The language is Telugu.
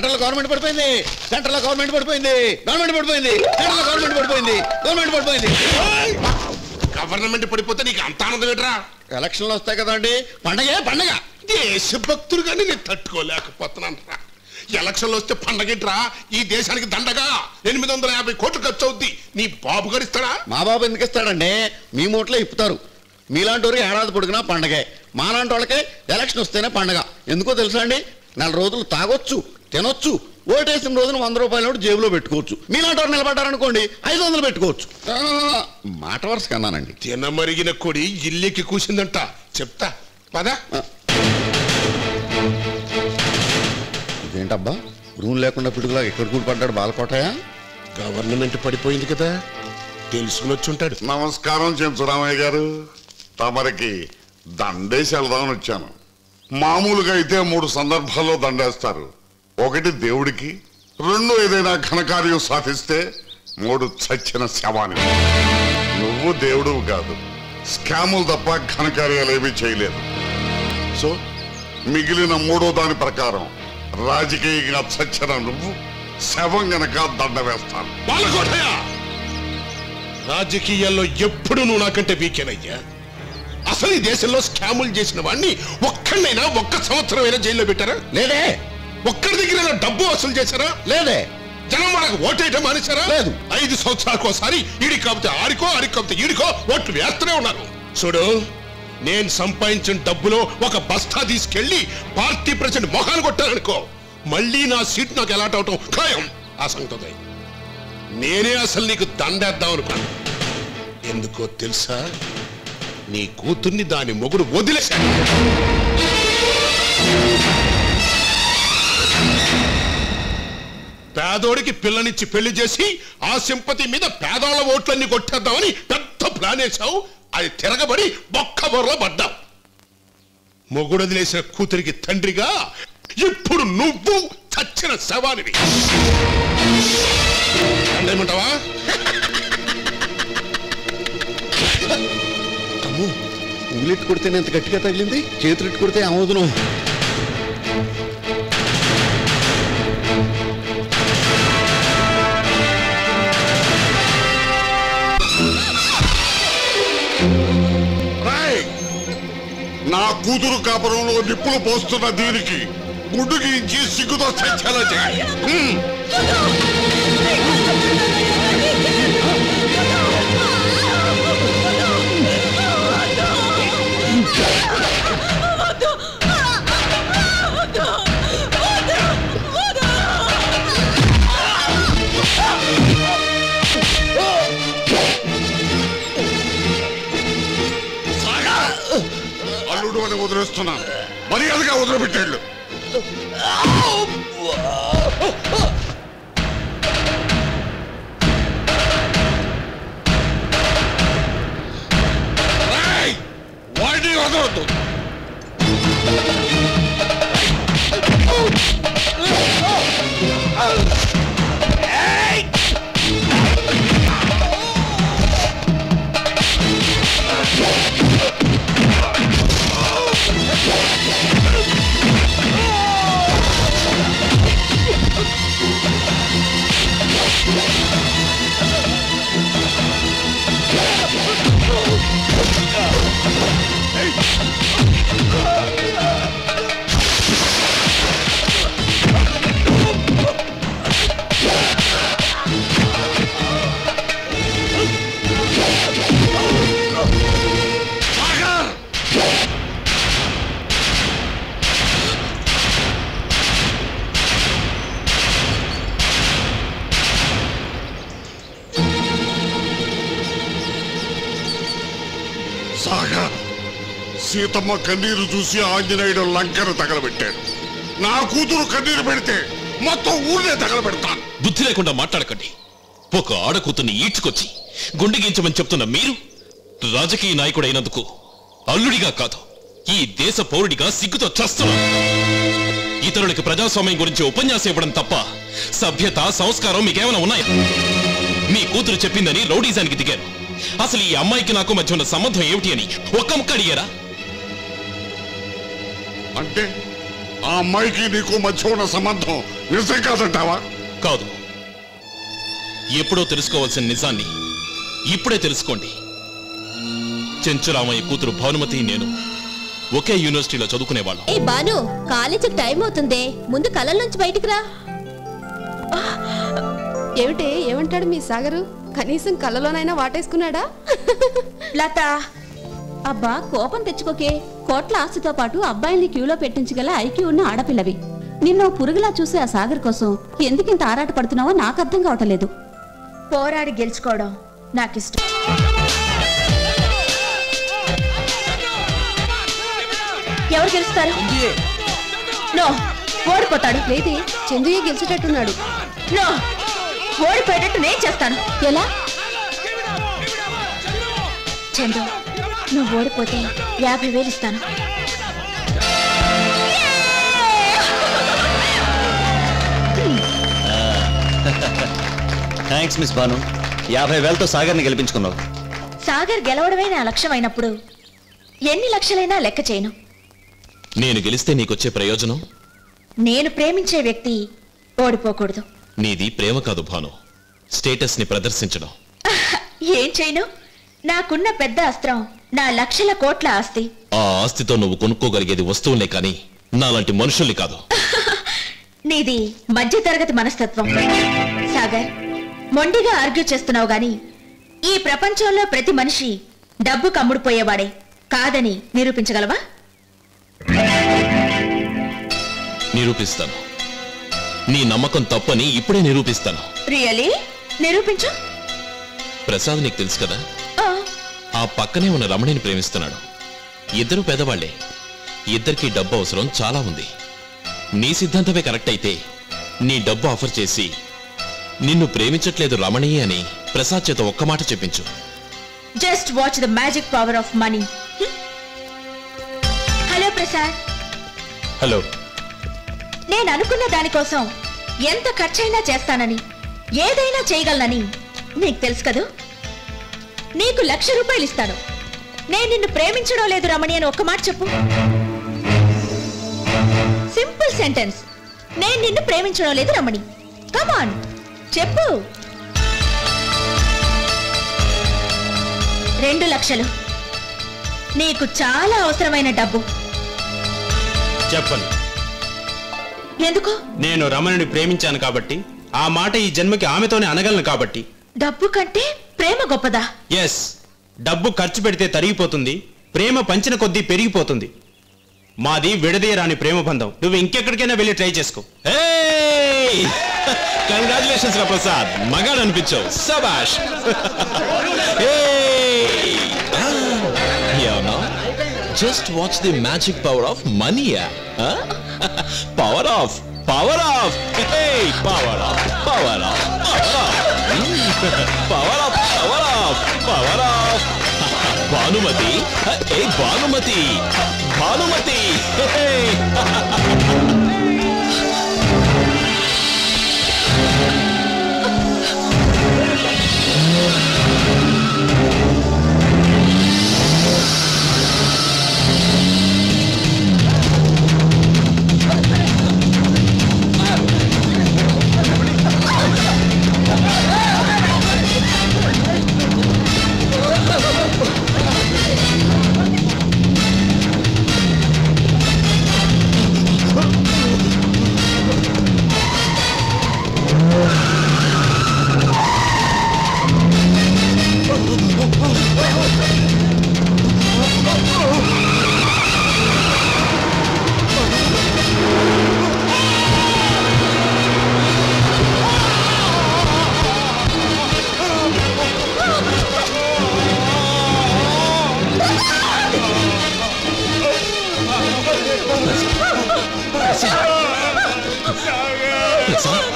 సెంట్రల్ గవర్నమెంట్ పడిపోయింది, సెంట్రల్ గవర్నమెంట్ పడిపోయింది, గవర్నమెంట్ పడిపోయింది, సెంట్రల్ గవర్నమెంట్ పడిపోయింది, గవర్నమెంట్ పడిపోయింది. గవర్నమెంట్ పడిపోతే నీకు అంత ఆనందం ఏంట్రా? ఎలక్షన్లు వస్తాయి కదండి, పండగే పండగ. దేశభక్తులు కానీ నేను తట్టుకోలేకపోతున్నాను. ఎలక్షన్లు వస్తే పండగేంట్రా? ఈ దేశానికి దండగా 850 కోట్లు ఖర్చు అవుద్ది. నీ బాబు గారు ఇస్తాడా? మా బాబు ఎందుకు ఇస్తాడండి? మీ మూటలో ఇప్పుతారు. మీలాంటి వారికి ఏడాది పొడిగినా పండగే, మాలాంటి వాళ్ళకే ఎలక్షన్ వస్తేనే పండగ. ఎందుకో తెలుసా అండి? 4 రోజులు తాగొచ్చు, తినొచ్చు, ఓటేసిన రోజున 100 రూపాయల నోటు జేబులో పెట్టుకోవచ్చు. మీలాంటి వారు నిలబడ్డారనుకోండి 500 పెట్టుకోవచ్చు. మాట వరుస కన్నానండి. తినమరిగిన కొడి ఇల్లికి కూసిందంట, చెప్తా పదా. ఇదేంటబ్బా, రూమ్ లేకుండా పిడుగులా ఎక్కడ కూడిపడ్డాడు బాలకోటయ్య? గవర్నమెంట్ పడిపోయింది కదా, తెలుసుకుని వచ్చి ఉంటాడు. నమస్కారం చెంచురామయ్య గారు. తమరికి దండేసి వెళ్దామని వచ్చాను. మామూలుగా అయితే 3 సందర్భాల్లో దండేస్తారు. 1 దేవుడికి, 2 ఏదైనా ఘనకార్యం సాధిస్తే, 3 చచ్చిన శవానికి. నువ్వు దేవుడు కాదు, స్కాములు తప్ప ఘనకార్యాలు ఏమీ చేయలేదు. సో మిగిలిన 3వ దాని ప్రకారం రాజకీయంగా చచ్చిన నువ్వు శవం గనక దండ వేస్తాను. బాలకోటయ్య, రాజకీయాల్లో ఎప్పుడు నువ్వు నాకంటే వీకేనయ్యా. అసలు ఈ దేశంలో స్కాములు చేసిన వాడిని ఒక్కడైనా 1 సంవత్సరం జైల్లో పెట్టారా? లేదే. ఒక్కడి దగ్గర డబ్బు వసూలు చేశారా? లేదే. జనం మనకు ఓటేయటం మానేశారా? లేదు. 5 సంవత్సరాలకు ఒకసారి ఈడికి కాకపోతే ఆడికో, ఆడికి కాకపోతే ఈడికో ఓట్లు వేస్తూనే ఉన్నారు. చూడు, నేను సంపాదించిన డబ్బులో 1 బస్తా తీసుకెళ్లి పార్టీ ప్రెసిడెంట్ మొహాన్ని కొట్టాననుకో, మళ్ళీ నా సీట్ నాకు ఎలాట్ అవటం ఖాయం. ఆ సంగతి నేనే అసలు నీకు దండేద్దాం అనుకున్నాను. ఎందుకో తెలుసా? నీ కూతుర్ని దాని మొగుడు వదిలేశాడు. పేదోడికి పిల్లనిచ్చి పెళ్లి చేసి ఆ సింపతి మీద పేదోళ్ళ ఓట్లన్నీ కొట్టేద్దామని పెద్ద ప్లాన్ వేశావు. అది తిరగబడి బొక్క బొర్రలో పడ్డావు. మొగుడు వదిలేసిన కూతురికి తండ్రిగా ఇప్పుడు నువ్వు చచ్చిన శవానివి. అంటేమంటావా? ఊలెట్టు కొడితేనే ఎంత గట్టిగా తగిలింది, చేతులెట్టు కొడితే ఆమోదనం. నా కూతురు కాపురంలో నిప్పులు పోస్తున్న దీనికి గుడ్డు గీయించి సిగ్గుతో చచ్చేలా చేయాలి. అల్లుడు అని వదిలేస్తున్నాను, మర్యాదగా వదిలిపెట్టాడు. వాడిని వదలొద్దు. సీతమ్మ కన్నీరు చూసి ఆంజనేయుడు లంకను తగలబెట్టాడు. నా కూతురు కన్నీరు పెడితే మొత్తం ఊరినే తగలబెడతాను. బుద్ధి లేకుండా మాట్లాడకండి. ఒక ఆడకూతుర్ని ఈడ్చుకొచ్చి గుండె గీంచమని చెప్తున్న మీరు రాజకీయ నాయకుడు అయినందుకు అల్లుడిగా కాదు, ఈ దేశ పౌరుడిగా సిగ్గుతో చస్తున్నారు. ఇతరులకు ప్రజాస్వామ్యం గురించి ఉపన్యాసం ఇవ్వడం తప్ప సభ్యత, సంస్కారం మీకేమైనా ఉన్నాయా? మీ కూతురు చెప్పిందని రౌడీజానికి దిగారు. అసలు ఈ అమ్మాయికి నాకు మధ్య ఉన్న సంబంధం ఏమిటి అని ఒక్క ముక్క అడిగారా? అంటే ఆ అమ్మాయికి నీకు మధ్య ఉన్న సంబంధం నిజం కాదంటావా? కాదు, ఎప్పుడో తెలుసుకోవాల్సిన నిజాన్ని ఇప్పుడే తెలుసుకోండి. చెంచురామయ్య కూతురు భానుమతి నేను ఒకే యూనివర్సిటీలో చదువుకునేవాళ్ళం. ఏ బాను, కాలేజీకి టైం అవుతుందే, ముందు కళ్ళ నుంచి బయటికి రా. ఏమిటే ఏమంటాడు మీ సాగరు? కనీసం కళ్ళలోనైనా వాటేసుకున్నాడా? లత, అబ్బా కోపం తెచ్చుకోకే. కోట్ల ఆస్తితో పాటు అబ్బాయిల్ని క్యూలో పెట్టించగల ఐక్యూ ఉన్న ఆడపిల్లవి. నిన్ను పురుగులా చూసే ఆ సాగర్ కోసం ఎందుకింత ఆరాట పడుతున్నావో నాకు అర్థం కావటలేదు. పోరాడి గెలుచుకోవడం నాకిష్టం. ఎవరు గెలుస్తారు? నో, ఓడిపోతాడు. లేదే, చందుయే గెలిచేటట్టున్నాడు. నో, ఓడిపోయేటట్టు నేను చేస్తాను. ఎలా? చందు, నువ్వు ఓడిపోతే 50,000 ఇస్తాను. థ్యాంక్స్ మిస్ బాను, 50,000తో సాగర్ని గెలిపించుకున్నావు. సాగర్ గెలవడమే నా లక్ష్యం అయినప్పుడు ఎన్ని లక్షలైనా లెక్క చేయను. నేను గెలిస్తే నీకొచ్చే ప్రయోజనం? నేను ప్రేమించే వ్యక్తి ఓడిపోకూడదు. నీది ప్రేమ కాదు భాను, స్టేటస్ ని ప్రదర్శించడం. ఏం చేయను? నాకున్న పెద్ద అస్త్రం నా లక్షల కోట్ల ఆస్తి. ఆ ఆస్తితో నువ్వు కొనుక్కోగలిగేది వస్తువులే కానీ నాలాంటి మనుషుల్ని కాదు. నీది మధ్యతరగతి మనస్తత్వం. సాగర్, మొండిగా ఆర్గ్యూ చేస్తున్నావు గాని ఈ ప్రపంచంలో ప్రతి మనిషి డబ్బు కమ్ముడుపోయేవాడే కాదని నిరూపించగలవా? నిరూపిస్తాను. నీ నమ్మకం తప్పని ఇప్పుడే నిరూపిస్తాను. రియలీ? నిరూపించు. ప్రసాద్ నీకు తెలుసు కదా, ఆ, ఆ పక్కనే ఉన్న రమణిని ప్రేమిస్తున్నాడు. ఇద్దరు పేదవాళ్లే, ఇద్దరికి డబ్బు అవసరం చాలా ఉంది. నీ సిద్ధాంతమే కరెక్ట్ అయితే నీ డబ్బు ఆఫర్ చేసి నిన్ను ప్రేమించట్లేదు రమణి అని ప్రసాద్ చేత ఒక్క మాట చెప్పించు. Just watch the magic power of money. Hello Prasad. Hello. నేను అనుకున్న దానికోసం ఎంత ఖర్చైనా చేస్తానని, ఏదైనా చేయగలనని నీకు తెలుసు కదూ. నీకు 1,00,000 రూపాయలు ఇస్తాను. నేను నిన్ను ప్రేమించడం లేదు రమణి అని ఒక్క మాట చెప్పు. Simple sentence. నేను నిన్ను ప్రేమించడం లేదు రమణి. కమాన్ చెప్పు. 2,00,000 నీకు చాలా అవసరమైన డబ్బు. చెప్పను. ఎందుకు? నేను రమణిని ప్రేమించాను కాబట్టి, ఆ మాట ఈ జన్మకి ఆమెతోనే అనగలను కాబట్టి. డబ్బు కంటే ప్రేమ గొప్పదా? ఎస్, డబ్బు ఖర్చు పెడితే తరిగిపోతుంది, ప్రేమ పంచిన కొద్దీ పెరిగిపోతుంది. మాది విడదీయరాని ప్రేమ బంధం. నువ్వు ఇంకెక్కడికైనా వెళ్ళి ట్రై చేసుకో. కంగ్రాచులేషన్స్ రా ప్రసాద్, మగాడు అనిపించావు. సబాష్. Just watch the magic power of money. Power of power of power of power of power of power of power of. Bhanumati, ఏ భానుమతి, భానుమతి. ప్రసాద్